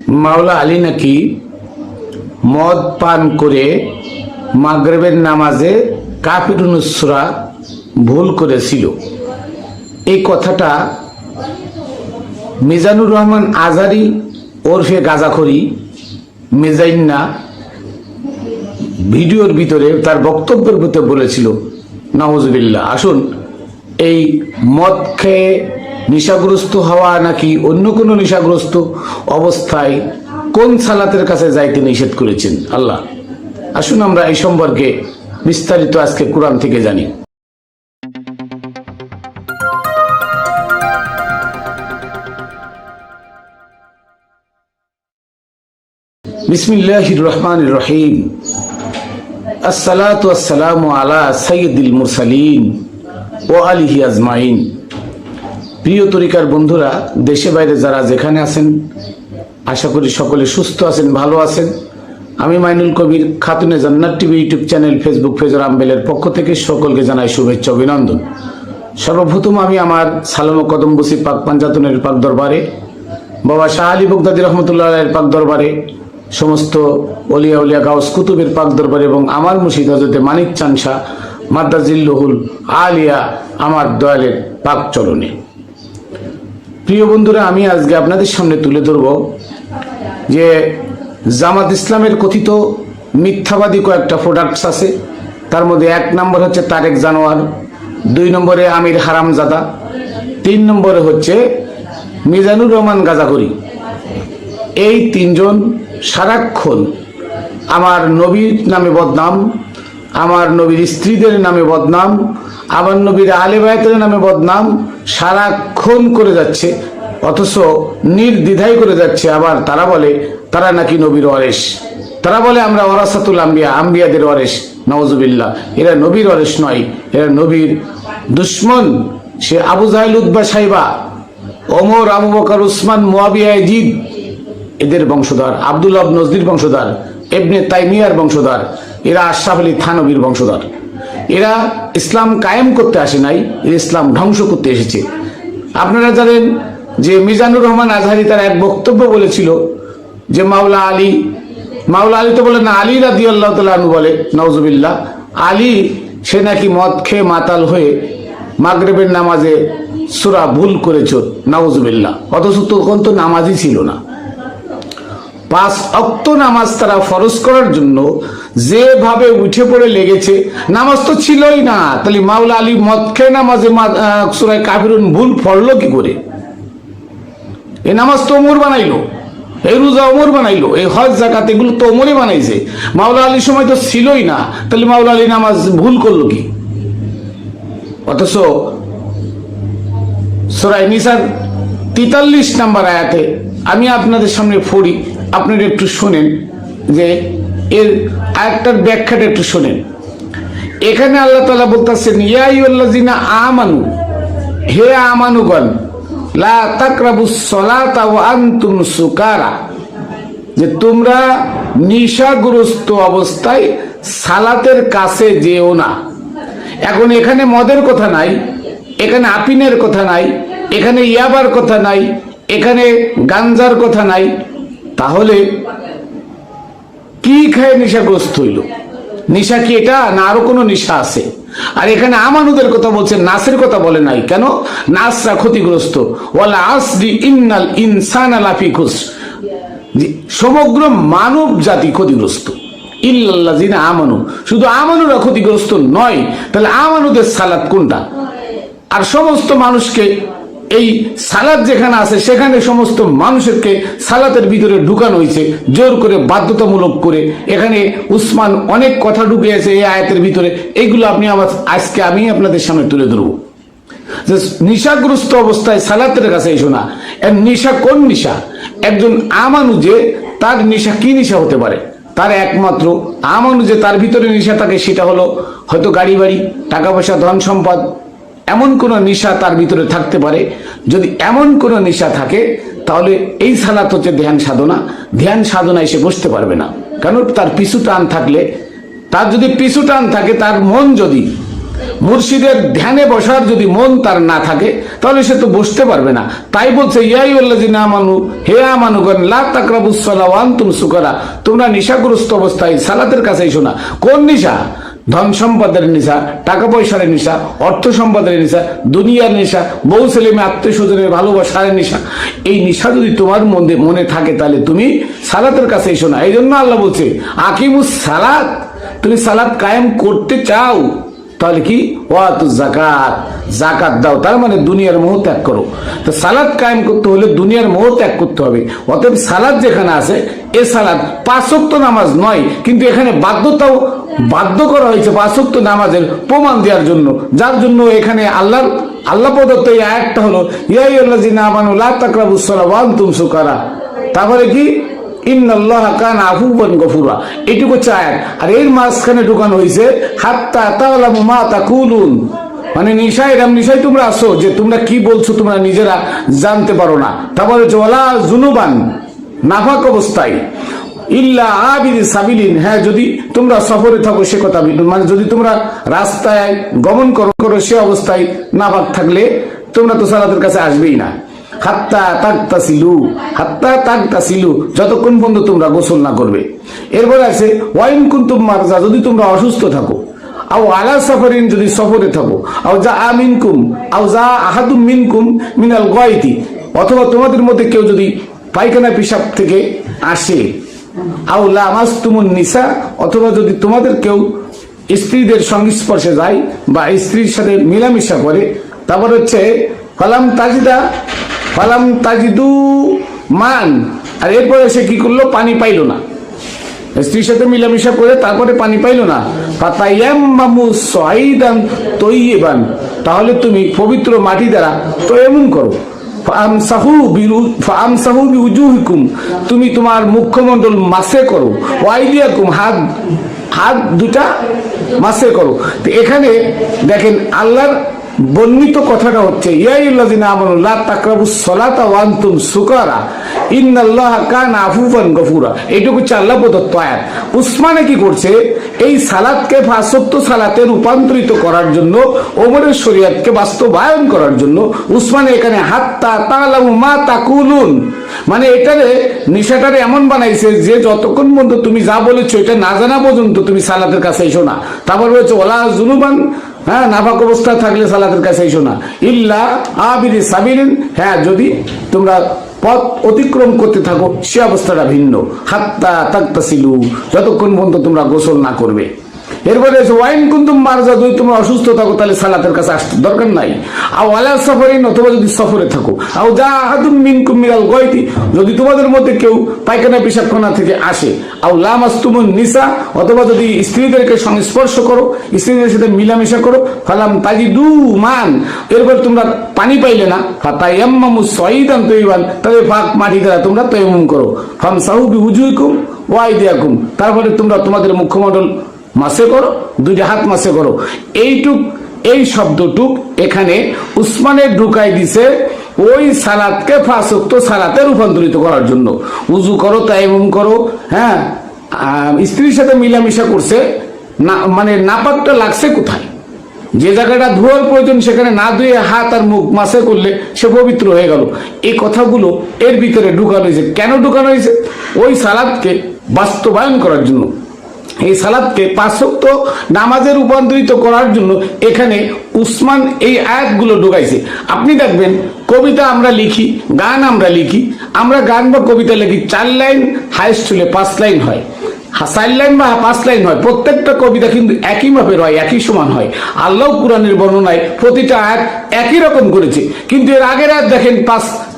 মাওলা আলী নাকি মদ পান করে মাগরিবের নামাজে কাফিরুন সূরা ভুল করেছিল। এই কথাটা মিজানুর রহমান আজহারী ওরফে গাজাখড়ি মেজাইন্না ভিডিওর ভিতরে তার বক্তব্যের ভিতরে বলেছিল। নাউজুবিল্লাহ। আসুন, এই মদ খেয়ে নেশাগ্রস্ত হওয়া নাকি অন্য কোনো নেশাগ্রস্ত অবস্থায় কোন সালাতের কাছে যাইতে নিষেধ করেছেন আল্লাহ, আসুন আমরা এই সম্পর্কে বিস্তারিত আজকে কোরআন থেকে জানি। বিসমিল্লাহির রহমানির রহিম। আসসালাতু ওয়াসসালামু আলা সাইয়্যিদিল মুরসালিন ওয়া আলিহি আজমাইন। প্রিয় তরিকার বন্ধুরা, দেশে বাইরে যারা যেখানে আছেন, আশা করি সকলে সুস্থ আছেন, ভালো আছেন। আমি Mainul Kabir, Khatune Jannat TV YouTube channel, Facebook page রামবেলের পক্ষ থেকে সকলকে জানাই শুভেচ্ছা অভিনন্দন। সর্বপ্রথম আমি আমার সালাম ও কদম বসি পাক পাঞ্জাতনের পাক দরবারে, বাবা শাহ আলী বগদাদী রহমতুল্লাহ আলাইহির পাক দরবারে, সমস্ত ওলিয়া উলিয়া গাউস কুতুবের পাক দরবারে এবং আমার মুর্শিদ হযরতে মানিক চাঁদ শাহ মাদ্দাজিল্লুহুল আলিয়া আমার দয়ালের পাক চরণে। প্রিয় বন্ধুরা, আমি আজকে আপনাদের সামনে তুলে ধরব যে জামাত ইসলামের কথিত মিথ্যাবাদী কয়েকটা প্রোডাক্টস আছে। তার মধ্যে 1 নম্বর হচ্ছে তারেক জানোয়ার, 2 নম্বরে আমির হারামজাদা, 3 নম্বরে হচ্ছে মিজানুর রহমান গাজাখড়ি। এই 3 জন সারাক্ষণ আমার নবীর নামে বদনাম, আমার নবীর স্ত্রীদের নামে বদনাম, আমার নবীর আলে বায়তের নামে বদনাম সারাক্ষণ করে যাচ্ছে, অথচ নির্দ্বিধায় করে যাচ্ছে। আবার তারা বলে তারা নাকি নবীর ওয়ারিস, তারা বলে আমরা ওয়ারাসাতুল আম্বিয়া, আম্বিয়াদের ওয়ারিস। নাউজুবিল্লাহ। এরা নবীর ওয়ারিস নয়, এরা নবীর দুশ্মন। সে আবু জাহেল, উতবা, সাইবা, ওমর, আবু বকর, উসমান, মুয়াবিয়া, ইয়াজিদ এদের বংশধর, আব্দুল্লাহ ইবনে নজদির বংশধর, ইবনে তাইমিয়ার বংশধর। এরা আশরাফ আলী থানবীর বংশধর। এরা ইসলাম কায়েম করতে আসে নাই, এরা ইসলাম ধ্বংস করতে এসেছে। আপনারা জানেন যে মিজানুর রহমান আজহারী তার এক বক্তব্য বলেছিল যে মাওলা আলী তো বলে না, আলী রাদিয়াল্লাহু তাআলা আনহু বলে, নাউজুবিল্লাহ, আলী সে নাকি মদ খেয়ে মাতাল হয়ে মাগরিবের নামাজে সূরা ভুল করেছ, নাউজুবিল্লাহ। অথচ তখন তো নামাজই ছিল না। 5 ওয়াক্ত নামাজ তারা ফরজ করার জন্য যেভাবে উঠে পড়ে লেগেছে, নামাজ তো ছিলই না। তাহলে মাওলা আলী মদ খেয়ে নামাজে সূরা কাফিরুন ভুল পড়লো কি করে? এই নামাজ তো ওমর বানাইলো, এই রোজা ওমর বানাইলো, এই হজ যাকাত এগুলো তো ওমরই বানাইছে। মাওলা আলীর সময় তো ছিলই না, তাহলে মাওলা আলী নামাজ ভুল করলো কি? অথচ সূরা নিসার 43 নম্বর আয়াতে আমি আপনাদের সামনে পড়ি, আপনারা একটু শোনেন যে এর আয়াতটার ব্যাখ্যাটা একটু শোনেন। এখানে আল্লাহ তাআলা বলতেছেন, ইয়া আইয়ুহাল্লাযিনা আমানু, হে আমানুগণ, লা তাকরাবুস সালাতা ওয়া আনতুম সুকারা, যে তোমরা নেশাগ্রস্ত অবস্থায় সালাতের কাছে যেও না। এখন এখানে মদের কথা নাই, এখানে আপিনের কথা নাই, এখানে ইয়াবার কথা নাই, এখানে গাঞ্জার কথা নাই। তাহলে কি খায় নেশাগ্রস্ত হইল? নেশা কি এটা, না আরো কোনো নেশা আছে? আর এখানে আমানুদের কথা বলছেন, নাসের কথা বলে নাই। কেন? নাসরা ক্ষতিগ্রস্ত। ওয়ালা আসরি ইন্নাল ইনসানা লাফি খুসর, সমগ্র মানব জাতি ক্ষতিগ্রস্ত। ইল্লাল্লাযিনা আমানু, শুধু আমানুরা ক্ষতিগ্রস্ত নয়। তাহলে আমানুদের সালাত কোনটা? আর সমস্ত মানুষকে এই সালাত যেখানে আছে সেখানে সমস্ত মানুষকে সালাতের ভিতরে ঢুকানো হয়েছে জোর করে, বাধ্যতামূলক করে। এখানে উসমান অনেক কথা ঢুকিয়েছে এই আয়াতের ভিতরে। এইগুলো আজকে আমি আপনাদের সামনে তুলে ধরবো যে নেশাগ্রস্ত অবস্থায় সালাতের কাছে এসো না। এর নেশা কোন নেশা? একজন আমানু যে তার নেশা কি নেশা হতে পারে? তার একমাত্র আমানু যে তার ভিতরে নেশা থাকে সেটা হলো হয়তো গাড়ি বাড়ি, টাকা পয়সা, ধন সম্পদ, এমন কোন নেশা তার ভিতরে থাকতে পারে। যদি এমন কোন নেশা থাকে তাহলে এই সালাত হচ্ছে ধ্যান সাধনা। ধ্যান সাধনায় সে বসতে পারবে না, কারণ তার পিছু টান থাকলে, তার যদি পিছু টান থাকে, তার মন যদি মুর্শিদের ধ্যানে বসার যদি মন তার না থাকে তাহলে সে তো বসতে পারবে না। তাই বলছে ইয়া আইয়ুহাল্লাযিনা আমানু, হে আমানুগণ, লা তাকরাবুস সালাওয়া ওয়া আনতুম সুকারা, তোমরা নেশাগ্রস্ত অবস্থায় সালাতের কাছে এসো না। কোন নেশা? ধন সম্পদের নেশা, টাকা পয়সার নেশা, অর্থ সম্পদের নেশা, দুনিয়ার নেশা, বউ ছেলে মেয়ে আত্মীয় স্বজনের ভালোবাসার নেশা। এই নেশা যদি তোমার মনে থাকে তাহলে তুমি সালাতের কাছে এসো না। এই জন্য আল্লাহ বলছে আকিমুস সালাত, তুমি সালাত কায়েম করতে চাও তাহলে কি ওয়াতুজ যাকাত, যাকাত দাও, তার মানে দুনিয়ার মোহ ত্যাগ করো। তো সালাত কায়েম করতে হলে দুনিয়ার মোহ ত্যাগ করতে হবে। অতএব সালাত যেখানে আছে এ সালাত 5 ওয়াক্ত নামাজ নয়, কিন্তু এখানে বাধ্য করা হয়েছে 5 ওয়াক্ত নামাজের প্রমাণ দেওয়ার জন্য, যার জন্য এখানে আল্লাহ প্রদত্ত এই আয়াতটা হলো ইয়া আইয়ুহাল্লাযিনা আমানু লা তাকরাবুস সালাওয়া ওয়া আনতুম সুকারা। তারপরে কি ইন্নাল্লাহা কানা আফুওয়ান গফুরা, এটুকু হচ্ছে আয়াত। আর এর মাঝখানে ঢুকানো হয়েছে হাত্তা তা'লামু মা তাকুলুন, মানে নিশায় তোমরা আসো যে তোমরা কি বলছো তোমরা নিজেরা জানতে পারো না। তারপরে হচ্ছে ওয়ালা জুনুবান, নাফাক অবস্থায়, ইল্লা আবিদি সাবিলিন, হ্যাঁ যদি তোমরা সফরে থাকো সে কথা, মানে যদি তোমরা রাস্তায় গমন করো সে অবস্থায় নাফাক থাকলে তোমরা তো সালাতের কাছে আসবেই না। হাত্তা তাগতাসিলু, যতক্ষণ পর্যন্ত তোমরা গোসল না করবে। এরপরে আছে ওয়াইন কুনতুম মারজা, যদি তোমরা অসুস্থ থাকো, আও আলা সাফারিন, যদি সফরে থাকো, আও যা আহাদুম মিনকুম মিনাল গায়তি, অথবা তোমাদের মধ্যে কেউ যদি পায়খানা পেশাব থেকে আসে, আও লামাসতুমুন নিসা, অথবা যদি তোমাদের কেউ স্ত্রীদের সংস্পর্শে যায় বা স্ত্রীর সাথে মেলামেশা করে। তারপর হচ্ছে ফালাম তাজিদু মান, আর এরপরে সে কি করলো? পানি পাইলো না, স্ত্রীর সাথে মিলামিশা করে তারপরে পানি পাইলো না। ফাতায়াম্মামু সাইদান তয়্যিবান, তাহলে তুমি পবিত্র মাটি দ্বারা তয়াম্মুম করো। ফামসাহু বিউজুহিকুম, তুমি তোমার মুখমণ্ডল মাসে করো। ওয়াইদিয়াকুম, হাত দুটা মাসে করো। তো এখানে দেখেন আল্লাহর বর্ণিত কথাটা হচ্ছে ইয়া আইয়ুহাল্লাযিনা আমানু লা তাকরাবুস সালাতা ওয়া আনতুম সুকারা ইন্নাল্লাহা কানা আফুওয়ান গফুরা। এইটুকু হচ্ছে আল্লাহ প্রদত্ত আয়াত। উসমানে কি করছে? এই সালাতকে 5 ওয়াক্ত সালাতে রূপান্তরিত করার জন্য, ওমরের শরীয়তকে বাস্তবায়ন করার জন্য উসমানে এখানে হাত্তা তা'লামু মা তাকুলুন, মানে এটারে নিশাটারে এমন বানাইছে যে যতক্ষণ পর্যন্ত তুমি যা বলেছো এটা না জানা পর্যন্ত তুমি সালাতের কাছে এসো না। তারপর হচ্ছে ওয়ালা জুনুবান, হ্যাঁ নাফাক অবস্থা থাকলে সালাতের কাছে এসো না। ইল্লা আবিদি সাবিলিন, হ্যাঁ যদি তোমরা পথ অতিক্রম করতে থাকো সে অবস্থাটা ভিন্ন। হাত্তা তাগতাসিলু, যতক্ষণ পর্যন্ত তোমরা গোসল না করবে। এরপরে ওয়াইন কুনতুম মারজা, যদি তোমরা অসুস্থ থাকো তাহলে সালাতের কাছে আসতে দরকার নাই। আও আলা সাফারিন, অথবা যদি সফরে থাকো, আও যা আহাদুম মিনকুম মিনাল গায়তি, যদি তোমাদের মধ্যে কেউ পায়খানা পেশাবখানা থেকে আসে, আও লামাসতুমুন নিসা, অথবা যদি স্ত্রীদেরকে সংস্পর্শ করো, স্ত্রীদের সাথে মিলামেশা করো, ফালাম তাজিদু মান, এরপর তোমরা পানি পাইলে না, ফাতায়াম্মামু সাইদান তয়্যিবান, তবে পাক মাটি দ্বারা তোমরা তায়াম্মুম করো। ফামসাহু বিউজুহিকুম ওয়া আইদিয়াকুম, তারপরে তোমরা তোমাদের মুখমণ্ডল মাসে করো, দুইটা হাত মাসে করো। এই শব্দটুক এখানে উসমানের ঢুকাই দিছে ওই সালাতকে 5 ওয়াক্ত সালাতে রূপান্তরিত করার জন্য। উজু করো, তায়াম্মুম করো, হ্যাঁ স্ত্রীর সাথে মিলামিশা করছে না, মানে নাপাকটা লাগছে কোথায়? যে জায়গাটা ধোয়ার প্রয়োজন সেখানে না ধুয়ে হাত আর মুখ মাসে করলে সে পবিত্র হয়ে গেল। এই কথাগুলো এর ভিতরে ঢুকানো হয়েছে। কেন ঢুকানো হয়েছে? ওই সালাতকে বাস্তবায়ন করার জন্য, এই সালাতকে 5 ওয়াক্ত নামাজে রূপান্তরিত করার জন্য এখানে উসমান এই আয়াতগুলো ঢুকাইছে। আপনি দেখবেন কবিতা আমরা লিখি, গান আমরা লিখি, আমরা গান বা কবিতা লিখি 4 লাইন, হাইস্ট হলে 5 লাইন হয়, 4 লাইন বা 5 লাইন হয়। প্রত্যেকটা কবিতা কিন্তু একই মাপের হয়, একই সমান হয়। আল্লাহ কুরআনের বর্ণনায় প্রতিটা আয়াত একই রকম করেছে, কিন্তু এর আগের আয়াত দেখেন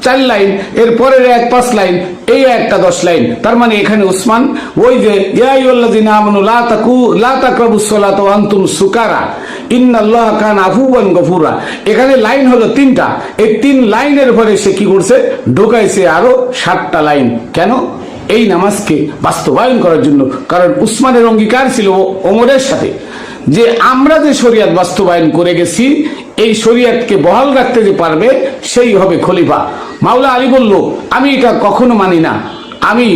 4 লাইন, এর পরের আয়াত 5 লাইন, এই একটা 10 লাইন। তার মানে এখানে উসমান ওই যে ইয়া আইয়ুহাল্লাযিনা আমানু লা তাকরাবুস সালাতা ওয়া আনতুম সুকারা ইন্নাল্লাহা কানা আফুওয়ান গফুরা, এখানে লাইন হলো 3টা। এই 3 লাইনের পরে সে কি করছে? ঢোকাইছে আরো 7টা লাইন। কেন? এই নামাজকে বাস্তবায়ন করার জন্য। কারণ উসমানের অঙ্গীকার ছিল ওমরের সাথে যে আমরা যে শরীয়ত বাস্তবায়ন করে গেছি, এই শরীয়তকে বহাল রাখতে যে পারবে সেই হবে খলিফা। মাওলা আলী বলল আমি এটা কখনো মানি না, আমি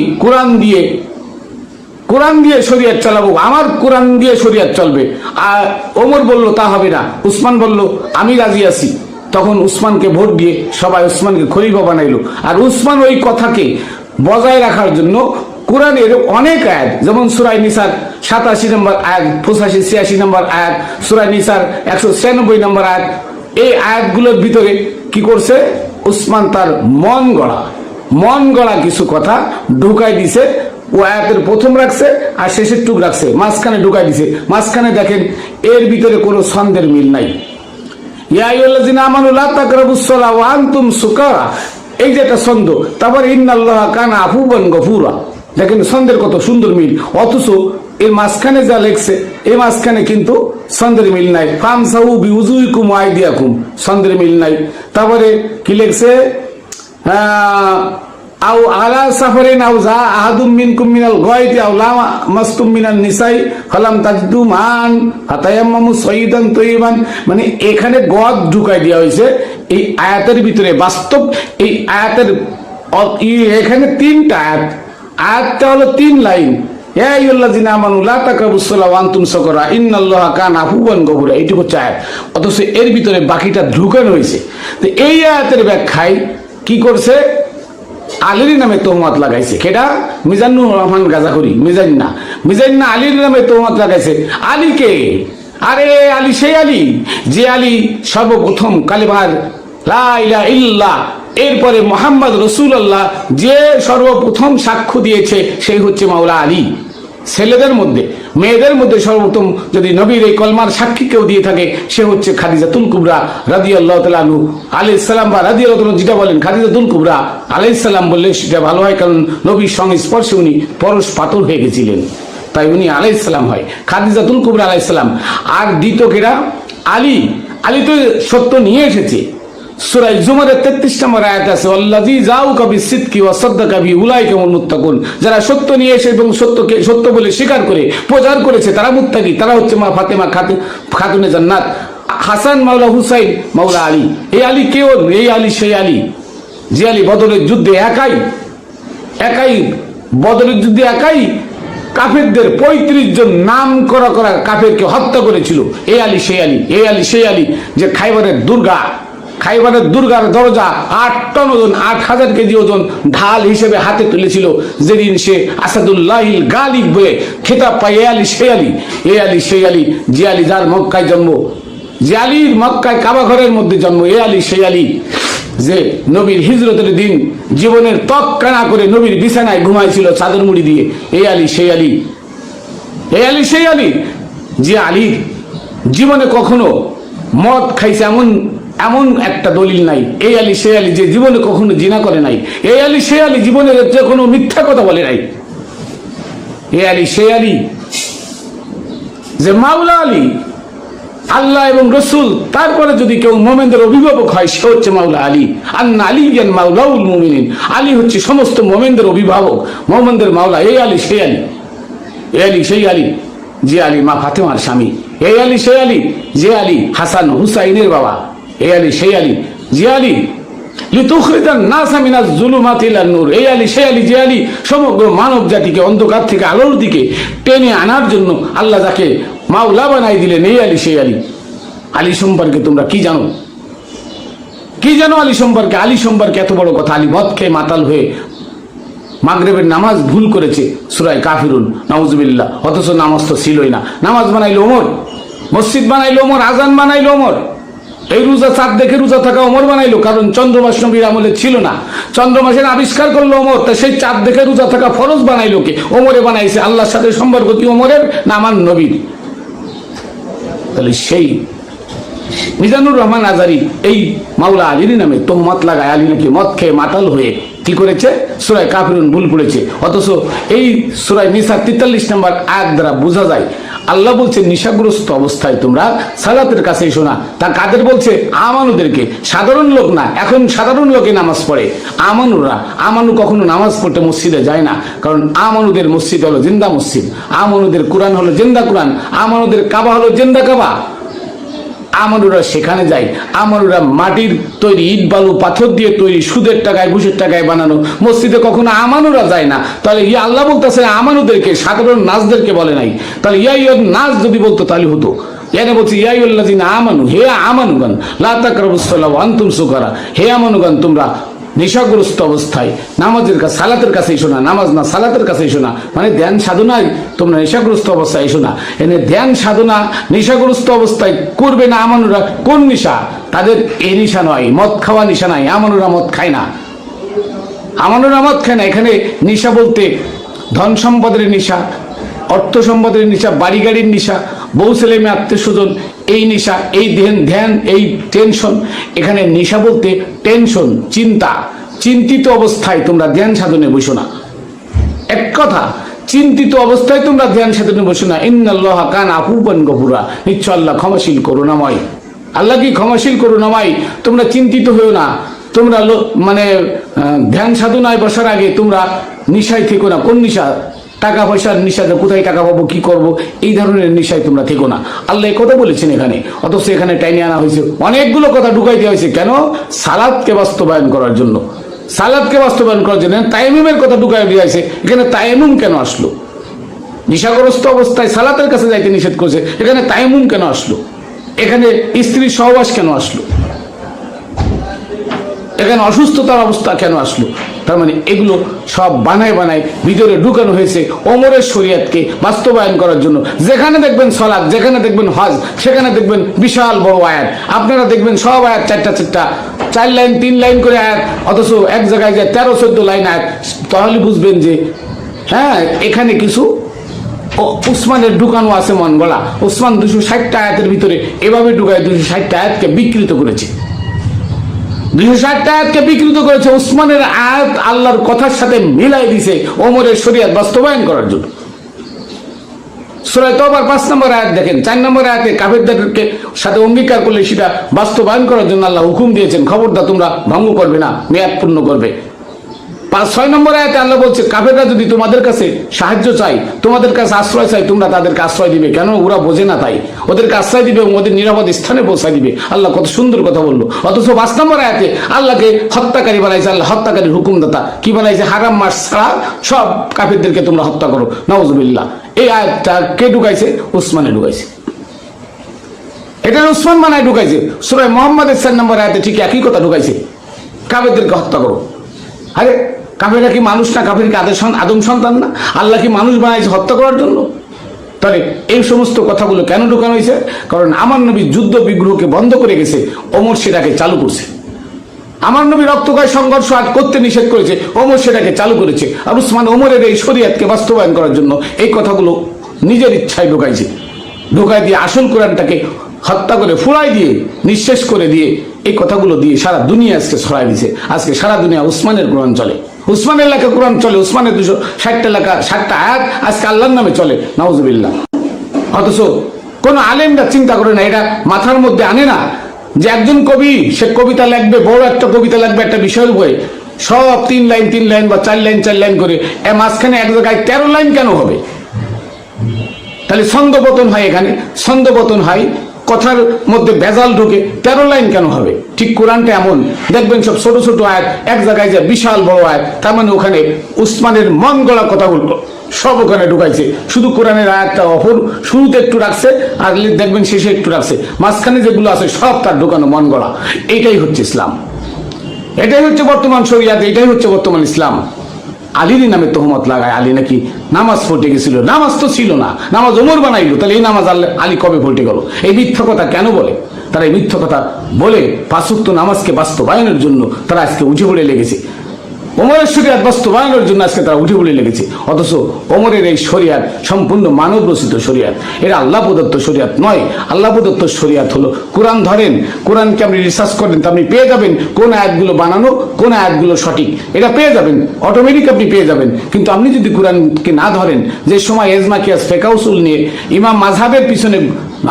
কোরআন দিয়ে শরিয়ত চালাবো, আমার কোরআন দিয়ে শরিয়ত চলবে। আর ওমর বলল তা হবে না, উসমান বলল আমি রাজি আছি। তখন উসমানকে ভোট দিয়ে সবাই উসমানকে খলিফা বানাইলো। আর উসমান ওই কথাকে বজায় রাখার জন্য কোরআনের অনেক আয়াত, যেমন সূরা নিসার 87 নম্বর আয়াত, 85 86 নম্বর আয়াত, সূরা নিসার 196 নম্বর আয়াত, এই আয়াতগুলোর ভিতরে কি করছে উসমান তার মন গড়া কিছু কথা ঢুকাই দিছে। ও আয়াতের প্রথম রাখছে আর শেষের টুক রাখছে, মাঝখানে ঢুকাই দিছে। মাঝখানে দেখেন এর ভিতরে কোনো ছন্দের মিল নাই। ইয়া আইয়ুহাল্লাযিনা আমানু লা তাকরাবুস সালাহ ওয়া আনতুম সুকারা, এই যে একটা ছন্দ। তারপর ইন্নাল্লাহা কানা আফুওয়ান গফুরা, দেখেন ছন্দের কত সুন্দর মিল। অথচ এর মাঝখানে যা লেখছে এই মাঝখানে কিন্তু ছন্দের মিল নাই। ফামসাহু বিউজুহিকুম ওয়া আইদিয়াকুম, ছন্দের মিল নাই। তারপরে কি লেখছে আও আলা সাফারিন আও যা আহাদুম মিনকুম মিনাল গায়তি আও লামাসতুম মিনান নিসাই ফালাম তাজিদু মান ফাতায়াম্মামু সাইয়িদান তাইয়িবান, মানে এখানে গদ ঢুকাই দেওয়া হয়েছে এই আয়াতের ভিতরে। বাস্তব এই আয়াতের এখানে তিনটা আয়াত, আয়াতটা হলো 3 লাইন। ইয়া আইয়ুহাল্লাযিনা আমানু লা তাকরাবুস সালাহ ওয়া আনতুম সুকারা ইন্নাল্লাহা কানা আফুওয়ান গফুরা, এইটুকু হচ্ছে আয়াত। অথচ এর ভিতরে বাকিটা ঢুকানো হয়েছে। তো এই আয়াতের ব্যাখ্যায় কি করছে, আলীর নামে তহমত লাগাইছে। কেডা? মিজানুর রহমান গাজাখুরি, মিজান্না আলীর নামে তহমত লাগাইছে। আলীকে, আরে আলী সেই আলী যে আলী সর্বপ্রথম কালেমার লা ইলাহা ইল্লাল্লাহ, এরপরে মুহাম্মদ রাসূলুল্লাহ যে সর্বপ্রথম সাক্ষ্য দিয়েছে সেই হচ্ছে মাওলা আলী। ছেলেদের মধ্যে মেয়েদের মধ্যে সর্বপ্রথম যদি নবীর এই কলমার সাক্ষী কেউ দিয়ে থাকে সে হচ্ছে খাদিজাতুল কুবরা রাদিয়াল্লাহু তাআলা আনহু আলাইহিস সালাম, বা রাদিয়াল্লাহু তাআলা যেটা বলেন খাদিজাতুল কুবরা আলাইহিস সালাম বললে সেটা ভালো হয়, কারণ নবীর সংস্পর্শে উনি পরশ পাথর হয়ে গেছিলেন, তাই উনি আলাইহিস সালাম হয়, খাদিজাতুল কুবরা আলাইহিস সালাম। আর দ্বিতীয় কেরা? আলী। আলী তো সত্য নিয়ে এসেছে। সূরা জুমারের 33 নম্বর আয়াত আছে, আল্লাযী জাউকা বিসিদকি ওয়া সাদ্দাকা বি উলাইকা হুমুল মুত্তাকুন, যারা সত্য নিয়ে এসে এবং সত্যকে সত্য বলে স্বীকার করে প্রচার করেছে তারা মুত্তাকি, তারা হচ্ছে মা ফাতেমা খাতুনে জান্নাত। হাসান মাওলা হুসাইন মাওলা আলী। এই আলী কেউ? এই আলী সেই আলী যে আলী বদরের যুদ্ধে একাই বদরের যুদ্ধে একাই কাফেরদের 35 জন নাম করা কাফেরকে হত্যা করেছিল। এই আলী সেই আলী, এই আলী সেই আলী যে খাইবারের দুর্গার দরজা 8 টন ওজন, 8000 কেজি ওজন ঢাল হিসেবে হাতে তুলেছিল যেদিন সে আসাদুল্লাহিল গালিব বলে খেতাব পায়। এ আলী সেই আলী, এ আলী সেই আলী যে আলী যার মক্কায় জন্ম, যে আলীর মক্কায় কাবা ঘরের মধ্যে জন্ম। এ আলী সেই আলী যে নবীর হিজরতের দিন জীবনের ত্বক কানা করে নবীর বিছানায় ঘুমাইছিল চাদর মুড়ি দিয়ে। এই আলী সেই আলী, এই আলী সেই আলী যে আলী জীবনে কখনো মদ খাইছে এমন একটা দলিল নাই। এই আলী সেই আলী যে জীবনে কখনো জিনা করে নাই। এই আলী সেই আলী জীবনের যে কোনো মিথ্যা কথা বলে নাই। এই আলী সেই আলী যে মাওলা আলী, আল্লাহ এবং রসুল তারপরে যদি কেউ মোমেনদের অভিভাবক হয় সে হচ্ছে মাওলা আলী। আন্না আলিয়ান মাওলাউল মুমিনিন, আলী হচ্ছে সমস্ত মোমেনদের অভিভাবক, মোমেনদের মাওলা। এই আলী সেই আলী, এই আলী সেই আলী যে আলী মা ফাতেমার স্বামী। এই আলী সেই আলী যে আলী হাসান হুসাইনের বাবা। এই আলী সেই আলী যে আলী লিতুখরিজান নাসা মিনাজ যুলুমাতি ইলান নূর। এই আলী সেই আলী যে আলী সমগ্র মানব জাতিকে অন্ধকার থেকে আলোর দিকে টেনে আনার জন্য আল্লাহ যাকে মাওলা বানাই দিলেন। এই আলী সেই আলী। আলী সম্পর্কে তোমরা কি জানো? কি জানো আলী সম্পর্কে? আলী সম্পর্কে এত বড় কথা, আলী মদ খেয়ে মাতাল হয়ে মাগরিবের নামাজ ভুল করেছে, সূরা কাফিরুন, নাউজুবিল্লাহ। অথচ নামাজ তো ছিলই না। নামাজ বানাইলো ওমর, মসজিদ বানাইলো ওমর, আজান বানাইলো ওমর। এই রোজা চাঁদ দেখে রোজা থাকা ওমর বানাইলো, কারণ চন্দ্রমাস নবীর আমলে ছিল না। চন্দ্রমাসের আবিষ্কার করলো ওমর, তা সেই চাঁদ দেখে রোজা থাকা ফরজ বানাইলো কে? ওমরে বানাইছে। আল্লাহর সাথে সম্পর্ক কি ওমরের না আমার নবীর? তাহলে সেই মিজানুর রহমান আজারি এই মাওলা আলীর নামে তহমত লাগায় আলী নাকি মদ খেয়ে মাতাল হয়ে কি করেছে? সূরা কাফিরুন ভুল পড়েছে। অথচ এই সূরা নিসা 43 নম্বর আয়াত দ্বারা বোঝা যায় আল্লাহ বলছে নিশাগ্রস্ত অবস্থায় তোমরা সালাতের কাছে এসো না। তা কাদের বলছে? আমানুদেরকে। সাধারণ লোক না, এখন সাধারণ লোকে নামাজ পড়ে। আমানুরা, আমানু কখনো নামাজ পড়তে মসজিদে যায় না, কারণ আমানুদের মসজিদ হলো জিন্দা মসজিদ, আমানুদের কোরআন হলো জিন্দা কোরআন, আমানুদের কাবা হলো জিন্দা কাবা। আমানুরা সেখানে যায়। আমানুরা মাটির তৈরি, ইট বালু পাথর দিয়ে তৈরি, সুদের টাকায় ঘুষের টাকায় বানানো মসজিদে কখনো আমানুরা যায় না। তাহলে ইয়া আল্লাহ বলতেছে আমানুদেরকে, সাধারণ নাচদেরকে বলে নাই। তাহলে ইয়া নাচ যদি বলতো তাহলে হতো। এখানে বলছি ইয়াইউল্লাযিনা আমানু, হে আমানুগান লা তাকরাবুস সালাহ ওয়া আনতুম সুকারা, হে আমানুগান তোমরা নেশাগ্রস্ত অবস্থায় নামাজের কাছে, সালাতের কাছে এসো না। নামাজ না, সালাতের কাছে এসো না, মানে ধ্যান সাধনায় তোমরা নেশাগ্রস্ত অবস্থায় এসো না। এনে ধ্যান সাধনা নেশাগ্রস্ত অবস্থায় করবে না আমানুরা। কোন নেশা? তাদের এই নেশা নয়, মদ খাওয়া নেশা নাই। আমানুরা মদ খায় না, আমানুরা মদ খায় না। এখানে নেশা বলতে ধন সম্পদের নেশা, অর্থ সম্পদের নেশা, বাড়ি গাড়ির নেশা, বউ ছেলে মেয়ে আত্মীয় স্বজন, এই নেশা, এই ধ্যান, এই টেনশন। এখানে নেশা বলতে টেনশন, চিন্তা। চিন্তিত অবস্থায় তোমরা ধ্যান সাধনে বসো না। এক কথা, চিন্তিত অবস্থায় তোমরা ধ্যান সাধনে বসো না। ইন্নাল্লাহা কানা আফুওয়ান গফুরা, নিশ্চয় আল্লাহ ক্ষমাশীল করুণাময়। আল্লাহ কি ক্ষমাশীল করুণাময়? তোমরা চিন্তিত হয়েও না। তোমরা মানে ধ্যান সাধনায় বসার আগে তোমরা নিশায় থেকো না। কোন নিশা? টাকা পয়সার নিশাতে, কোথায় টাকা পাবো, কি করব, এই ধরনের নিশায় তোমরা থেকো না। আল্লাহ এই কথা বলেছেন এখানে। অথচ এখানে টাইনে আনা হয়েছে, অনেকগুলো কথা ঢুকাই দেওয়া হয়েছে। কেন? সালাদকে বাস্তবায়ন করার জন্য, সালাদকে বাস্তবায়ন করার জন্য। তায়াম্মুমের কথা ঢুকাই দেওয়া হয়েছে এখানে। তায়াম্মুম কেন আসলো? নিশাগ্রস্ত অবস্থায় সালাতের কাছে যাইতে নিষেধ করেছে, এখানে তায়াম্মুম কেন আসলো? এখানে স্ত্রীর সহবাস কেন আসলো? এখানে অসুস্থতার অবস্থা কেন আসলো? তার মানে এগুলো সব বানায় ভিতরে ঢুকানো হয়েছে ওমরের শরীয়তকে বাস্তবায়ন করার জন্য। যেখানে দেখবেন সালাত, যেখানে দেখবেন হজ, সেখানে দেখবেন বিশাল বড় আয়াত। আপনারা দেখবেন সব আয়াত চারটা 4 লাইন 3 লাইন করে আয়াত, অথচ এক জায়গায় যায় 13-14 লাইন আয়াত। তাহলে বুঝবেন যে হ্যাঁ, এখানে কিছু উসমানের ঢুকানো আছে মন গলা। উসমান 260টা আয়াতের ভিতরে এভাবে ঢুকায় 260টা আয়াতকে বিকৃত করেছে। 260টা আয়াতকে বিকৃত করেছে। উসমানের আয়াত আল্লাহর কথার সাথে মিলাই দিছে ওমরের শরীয়ত বাস্তবায়ন করার জন্য। সূরা তাওবার 5 নম্বর আয়াত দেখেন, 4 নম্বর আয়াতে কাফেরদেরকে সাথে অঙ্গীকার করলে সেটা বাস্তবায়ন করার জন্য আল্লাহ হুকুম দিয়েছেন, খবরদার তোমরা ভঙ্গ করবে না, মেয়াদ পূর্ণ করবে। 5-6 নম্বর আয়াতে আল্লাহ বলছে, কাফেররা যদি তোমাদের কাছে সাহায্য চাই, তোমাদের কাছে আশ্রয় চাই, তোমরা তাদেরকে আশ্রয় দিবে। কেন? ওরা বোঝে না তাই। ওদেরকে আশ্রয় দিবে এবং ওদের নিরাপদ স্থানে পৌঁছায় দিবে। আল্লাহ কত সুন্দর কথা বললো। অথচ 5 নম্বর আয়াতে আল্লাহকে হত্যাকারী বানাইছে। আল্লাহ হত্যাকারীর হুকুমদাতা। কি বানাইছে? হারাম মাস ছাড়া সব কাফেরদেরকে তোমরা হত্যা করো। নাউজুবিল্লাহ। এই আয়াতটা কে ঢুকাইছে? উসমানে ঢুকাইছে। এটা উসমান বানায় ঢুকাইছে। সূরা মুহাম্মাদের 4 নম্বর আয়াতে ঠিক একই কথা ঢুকাইছে, কাফেরদেরকে হত্যা করো। আরে কাফেররা কি মানুষ না? কাফের কি আদম সন্তান না? আল্লাহ কি মানুষ বানাইছে হত্যা করার জন্য? তাহলে এই সমস্ত কথাগুলো কেন ঢুকানো হয়েছে? কারণ আমার নবী যুদ্ধ বিগ্রহকে বন্ধ করে গেছে, ওমর সেটাকে চালু করছে। আমার নবী রক্তক্ষয় সংঘর্ষ আজ করতে নিষেধ করেছে, ওমর সেটাকে চালু করেছে। আর উসমান ওমরের এই শরীয়তকে বাস্তবায়ন করার জন্য এই কথাগুলো নিজের ইচ্ছায় ঢুকাইছে। ঢুকাই দিয়ে আসল কোরআনটাকে হত্যা করে, ফুড়াই দিয়ে, নিঃশেষ করে দিয়ে, এই কথাগুলো দিয়ে সারা দুনিয়া আজকে ছড়াই দিছে। আজকে সারা দুনিয়া উসমানের কোরআন চলে, উসমানের লেখা কোরআন চলে। উসমানের 260টা লেখা 60টা আয়াত আজকে আল্লাহর নামে চলে। নাউজুবিল্লাহ। অথচ কোন আলেমরা চিন্তা করে না, এটা মাথার মধ্যে আনে না যে একজন কবি সে কবিতা লিখবে, বড় একটা কবিতা লিখবে একটা বিষয়ের উপরে, সব 3 লাইন 3 লাইন বা 4 লাইন 4 লাইন করে, মাঝখানে এক জায়গায় 13 লাইন কেন হবে? তাহলে ছন্দপতন হয়, এখানে ছন্দপতন হয়, কথার মধ্যে ভেজাল ঢুকে 13 লাইন কেন হবে? ঠিক কোরআনটা এমন, দেখবেন সব ছোট ছোট আয়াত, এক জায়গায় যে বিশাল বড় আয়াত। তার মানে ওখানে উসমানের মন গড়া কথাগুলো সব ওখানে ঢুকাইছে। শুধু কোরআনের আয়াতটা অপর শুরুতে একটু রাখছে, আর দেখবেন শেষে একটু রাখছে, মাঝখানে যেগুলো আছে সব তার ঢুকানো মন গড়া। এইটাই হচ্ছে ইসলাম, এটাই হচ্ছে বর্তমান শরিয়াত, এটাই হচ্ছে বর্তমান ইসলাম। আলীর নামে তহমত লাগায়, আলী নাকি নামাজ পড়তে গেছিল। নামাজ তো ছিল না, নামাজ ওমর বানাইলো। তাহলে এই নামাজ আলী কবে পড়তে গেল? এই মিথ্যা কথা কেন বলে? তারা এই মিথ্যা কথা বলে 5 ওয়াক্ত নামাজকে বাস্তবায়নের জন্য তারা আজকে উঠে পড়ে লেগেছে। ওমরের শরিয়াত বাস্তবায়নের জন্য আজকে তারা উঠে পড়ে লেগেছে। অথচ ওমরের এই শরিয়াত সম্পূর্ণ মানব রচিত শরিয়াত, এটা আল্লাহ প্রদত্ত শরিয়াত নয়। আল্লাহ প্রদত্ত শরিয়াত হলো কোরআন। ধরেন কোরআনকে আপনি রিসার্চ করেন তো আপনি পেয়ে যাবেন কোন আয়াতগুলো বানানো, কোন আয়াতগুলো সঠিক, এটা পেয়ে যাবেন, অটোমেটিক আপনি পেয়ে যাবেন। কিন্তু আপনি যদি কোরআনকে না ধরেন, যে সময় এজমা কিয়াস ফিকহ উসুল নিয়ে ইমাম মাযহাবের পিছনে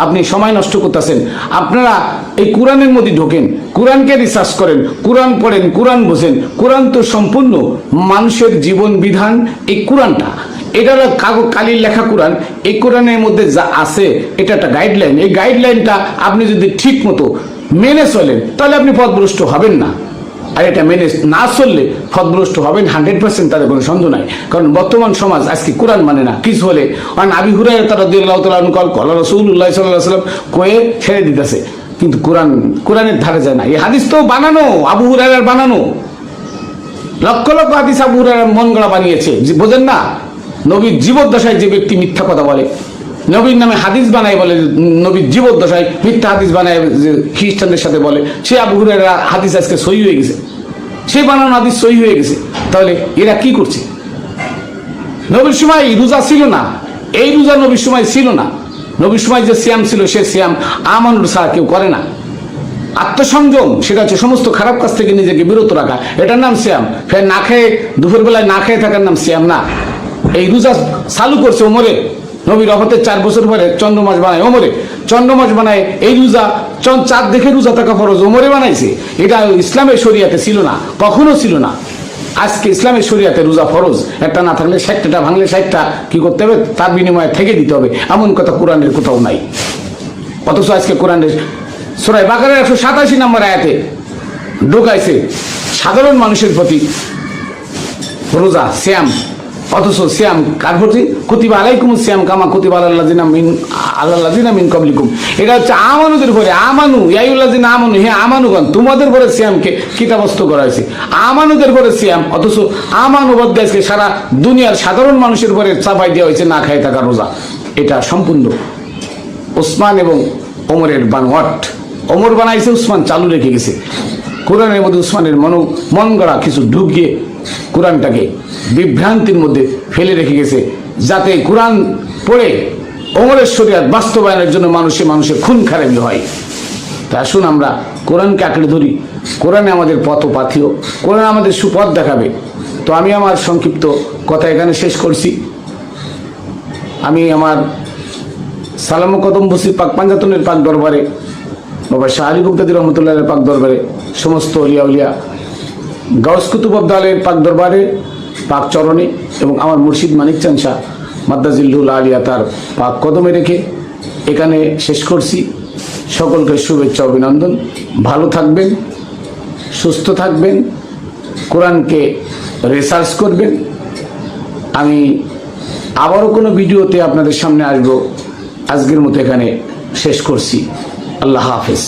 আপনি সময় নষ্ট করতেছেন, আপনারা এই কোরআনের মধ্যে ঢোকেন, কোরআনকে রিসার্চ করেন, কোরআন পড়েন, কোরআন বোঝেন। কোরআন তো সম্পূর্ণ মানুষের জীবন বিধান। এই কোরআনটা, এটা হলো কাগজ কালির লেখা কোরআন। এই কোরআনের মধ্যে যা আছে এটা একটা গাইডলাইন। এই গাইডলাইনটা আপনি যদি ঠিক মতো মেনে চলেন তাহলে আপনি পথভ্রষ্ট হবেন না, আর এটা মেনে না চললে পথভ্রষ্ট হবেন 100%, তাদের কোনো সন্দেহ নাই। কারণ বর্তমান সমাজ আজকে কোরআন মানে না, কিছু হলে আবি হুরায়রা রাদিয়াল্লাহু তাআলা আনহু ক্বালা রাসূলুল্লাহ সাল্লাল্লাহু আলাইহি ওয়াসাল্লাম কয়ে ছেড়ে দিতেছে, কিন্তু কোরআনের ধারে যায় না। এই হাদিস তো বানানো, আবু হুরায়রার বানানো, লক্ষ লক্ষ হাদিস আবু হুরায়রা মন গড়া বানিয়েছে। বোঝেন না, নবীর জীবদ্দশায় যে ব্যক্তি মিথ্যা কথা বলে, নবীর নামে হাদিস বানায় বলে, নবীর জীবদ্দশায় মিথ্যা হাদিস বানায় যে খ্রিস্টানদের সাথে বলে, সে আবু হুরায়রা হাদিস আজকে সহি হয়ে গেছে, সে বানানো হাদিস সহি হয়ে গেছে। তাহলে এরা কি করছে? নবীর সময় রোজা ছিল না, এই রোজা নবীর সময় ছিল না। নবীর সময় যে সিয়াম ছিল সে সিয়াম আমানুর ছাড়া কেউ করে না। আত্মসংযম সেটা হচ্ছে সমস্ত খারাপ কাজ থেকে নিজেকে বিরত রাখা, এটার নাম সিয়াম। ফের না খেয়ে দুপুরবেলায় না খেয়ে থাকার নাম সিয়াম না। এই রোজা চালু করছে ওমরে, নবীর রহমতের 4 বছর পরে চন্দ্রমাস বানায় ওমরে, চন্দ্রমাস বানায় এই রোজা, চাঁদ দেখে রোজা থাকা ফরজ ওমরে বানাইছে। এটা ইসলামের শরিয়াতে ছিল না, কখনো ছিল না। আজকে ইসলামের শরিয়াতে রোজা ফরজ, একটা না থাকলে 60টা ভাঙলে 60টা কি করতে হবে, তার বিনিময়ে থেকে দিতে হবে, এমন কথা কোরআনের কোথাও নাই। অথচ আজকে কোরআনের সূরা বাকারার 187 নম্বর আয়াতে ঢোকাইছে সাধারণ মানুষের প্রতি রোজা সিয়াম, অথচ সিয়াম কার প্রতি? কুতিবা আলাইকুমুস সিয়াম কামা কুতিবা আলাল্লাযিনা মিন ক্বাবলিকুম। এটা হচ্ছে আমানুদের পরে, আমানু ইয়া আইয়ুহাল্লাযিনা আমানু, হে আমানুগণ তোমাদের পরে সিয়ামকে কিতাবস্থ করা হয়েছে, আমানুদের পরে সিয়াম। অথচ আমানু বলতে আজকে সারা দুনিয়ার সাধারণ মানুষের পরে চাপাই দেওয়া হয়েছে না খায় থাকা রোজা। এটা সম্পূর্ণ ওসমান এবং ওমরের বানোয়াট। ওমর বানাইছে, উসমান চালু রেখে গেছে। কোরআনের মধ্যে উসমানের মন গড়া কিছু ঢুকিয়ে কোরআনটাকে বিভ্রান্তির মধ্যে ফেলে রেখে গেছে, যাতে কোরআন পড়ে ওমরের শরিয়াত বাস্তবায়নের জন্য মানুষের খুন খারাপি হয়। তা আসুন আমরা কোরআনকে আঁকড়ে ধরি, কোরআনে আমাদের পথ পাথিও, কোরআন আমাদের সুপথ দেখাবে। তো আমি আমার সংক্ষিপ্ত কথা এখানে শেষ করছি। আমি আমার সালাম কদম বসির পাক পাঞ্জাতনের পাক দরবারে, বাবা শাহ আলী গুপ্তাদি রহমতুল্লাহের পাক দরবারে, সমস্ত অলিয়া উলিয়া গাউস কুতুব আবদালের পাক দরবারে, পাক চরণে এবং আমার মুর্শিদ মানিক চাঁদ শাহ মাদ্দাজিল্লুল আলিয়া তার পাক কদমে রেখে এখানে শেষ করছি। সকলকে শুভেচ্ছা অভিনন্দন। ভালো থাকবেন, সুস্থ থাকবেন, কোরআনকে রিসার্চ করবেন। আমি আবারও কোনো ভিডিওতে আপনাদের সামনে আসবো। আজকের মতো এখানে শেষ করছি। আল্লাহ হাফেজ।